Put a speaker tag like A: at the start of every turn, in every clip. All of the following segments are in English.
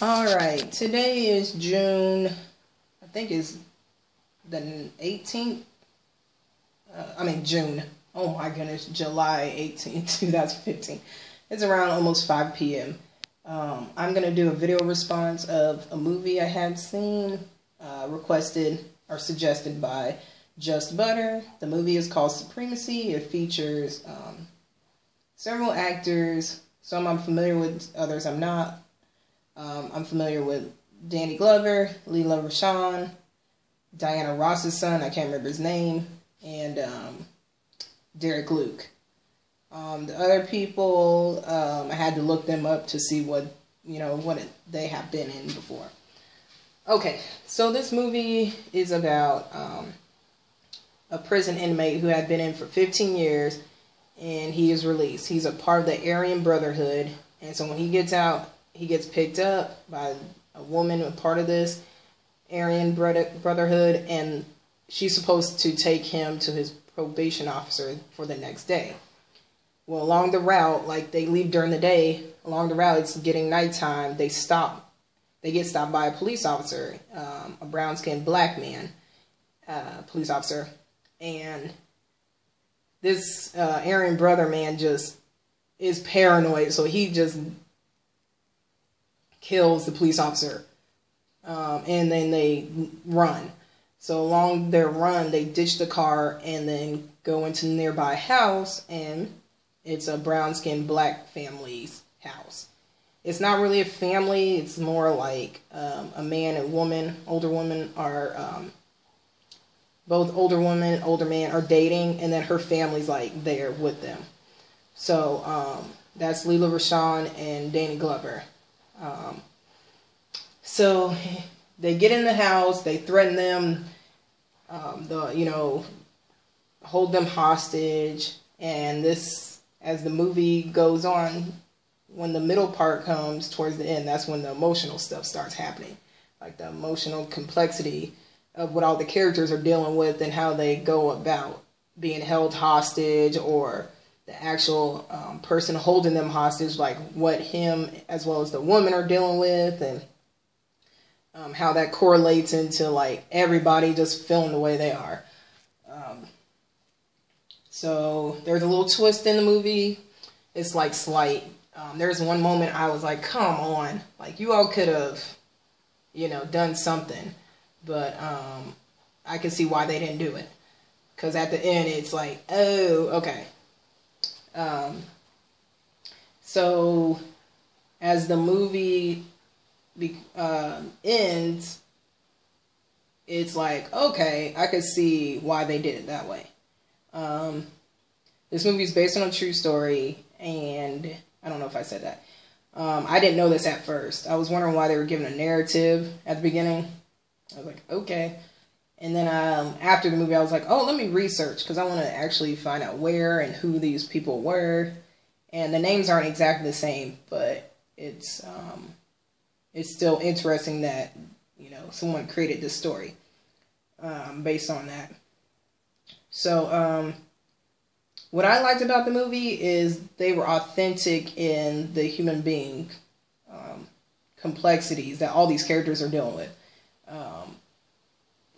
A: Alright, today is June, I think it's the 18th, June, oh my goodness, July 18th, 2015. It's around almost 5 p.m. I'm going to do a video response of a movie I had seen, requested or suggested by JusButter. The movie is called Supremacy. It features several actors. Some I'm familiar with, others I'm not. I'm familiar with Danny Glover, Lela Rochon, Diana Ross's son, I can't remember his name, and Derek Luke. The other people, I had to look them up to see what they have been in before. Okay, so this movie is about a prison inmate who had been in for 15 years, and he is released. He's a part of the Aryan Brotherhood, and so when he gets out, he gets picked up by a woman, a part of this Aryan Brotherhood, and she's supposed to take him to his probation officer for the next day. Well, along the route, like they leave during the day, along the route it's getting nighttime, they get stopped by a police officer, a brown-skinned black man, police officer, and this Aryan brother man just is paranoid, so he just kills the police officer, and then they run. So along their run, they ditch the car and then go into the nearby house, and it's a brown-skinned black family's house. It's not really a family, it's more like a man and woman. Older woman are, both older woman, older man are dating, and then her family's like there with them. So that's Lela Rochon and Danny Glover. So they get in the house, they threaten them, hold them hostage, and this, as the movie goes on, when the middle part comes towards the end, that's when the emotional stuff starts happening. Like the emotional complexity of what all the characters are dealing with and how they go about being held hostage, or the actual person holding them hostage, like what him as well as the woman are dealing with, and how that correlates into like everybody just feeling the way they are. So there's a little twist in the movie. It's like slight. There's one moment I was like, come on, like you all could have, done something, but I can see why they didn't do it. Because at the end it's like, oh, okay. So as the movie ends, it's like, okay, I could see why they did it that way. This movie is based on a true story, and I don't know if I said that. I didn't know this at first. I was wondering why they were giving a narrative at the beginning. I was like, okay. And then after the movie, I was like, oh, let me research, because I want to actually find out where and who these people were. And the names aren't exactly the same, but it's still interesting that, someone created this story based on that. So what I liked about the movie is they were authentic in the human being complexities that all these characters are dealing with.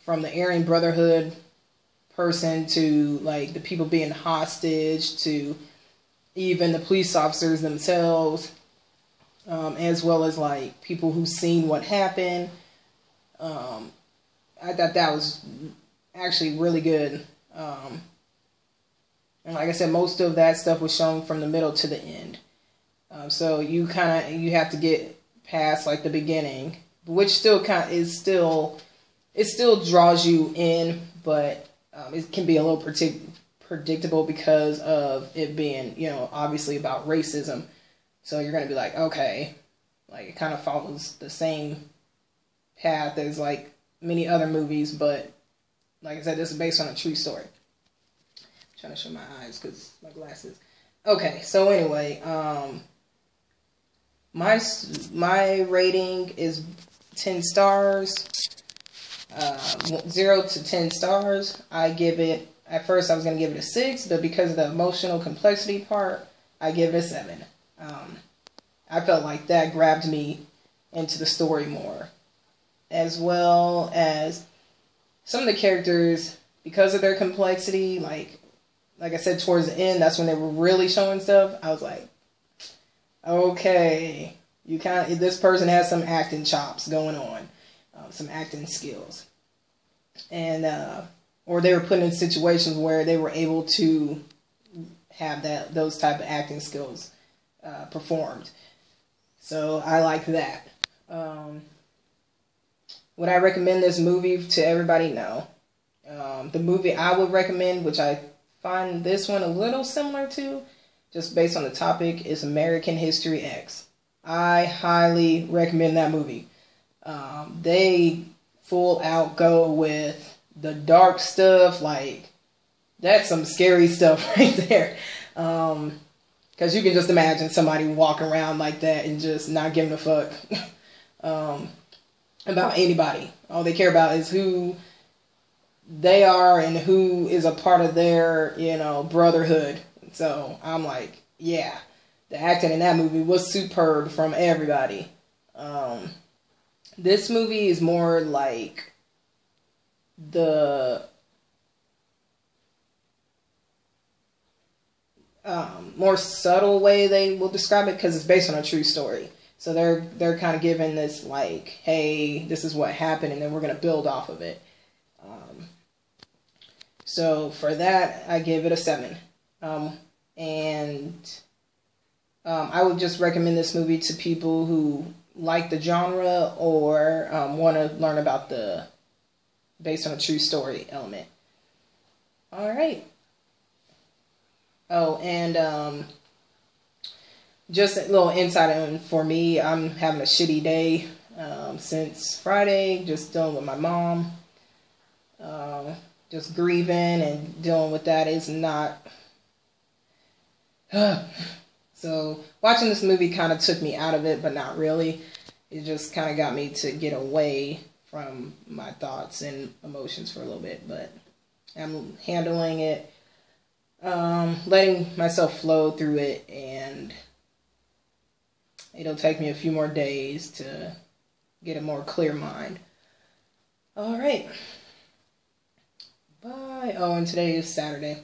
A: From the Aryan Brotherhood person to like the people being hostage to even the police officers themselves, as well as like people who've seen what happened. I thought that was actually really good. And like I said, most of that stuff was shown from the middle to the end. So you have to get past like the beginning, which still it still draws you in, but it can be a little predictable because of it being, obviously about racism. So you're going to be like, okay, like it kind of follows the same path as like many other movies, but like I said, this is based on a true story. I'm trying to show my eyes because my glasses. Okay, so anyway, my rating is 10 stars. 0 to 10 stars. I give it, at first I was going to give it a 6, but because of the emotional complexity part, I give it a 7. I felt like that grabbed me into the story more, as well as some of the characters, because of their complexity, like I said, towards the end, that's when they were really showing stuff. I was like, okay, this person has some acting chops going on, some acting skills, and or they were put in situations where they were able to have those type of acting skills performed. So I like that. Would I recommend this movie to everybody? No. The movie I would recommend, which I find this one a little similar to, just based on the topic, is American History X. I highly recommend that movie. They full out go with the dark stuff, like that's some scary stuff right there. Because you can just imagine somebody walking around like that and just not giving a fuck about anybody. All they care about is who they are and who is a part of their, brotherhood. So I'm like, yeah, the acting in that movie was superb from everybody. This movie is more like the more subtle way they will describe it, because it's based on a true story. So they're kind of giving this like, hey, this is what happened, and then we're going to build off of it. So for that, I give it a 7. And I would just recommend this movie to people who like the genre or want to learn about the based on a true story element. All right. Oh, and just a little insight for me. I'm having a shitty day since Friday, just dealing with my mom. Just grieving and dealing with that is not... So watching this movie kind of took me out of it, but not really. It just kind of got me to get away from my thoughts and emotions for a little bit, but I'm handling it, letting myself flow through it, and it'll take me a few more days to get a more clear mind. All right. Bye. Oh, and today is Saturday.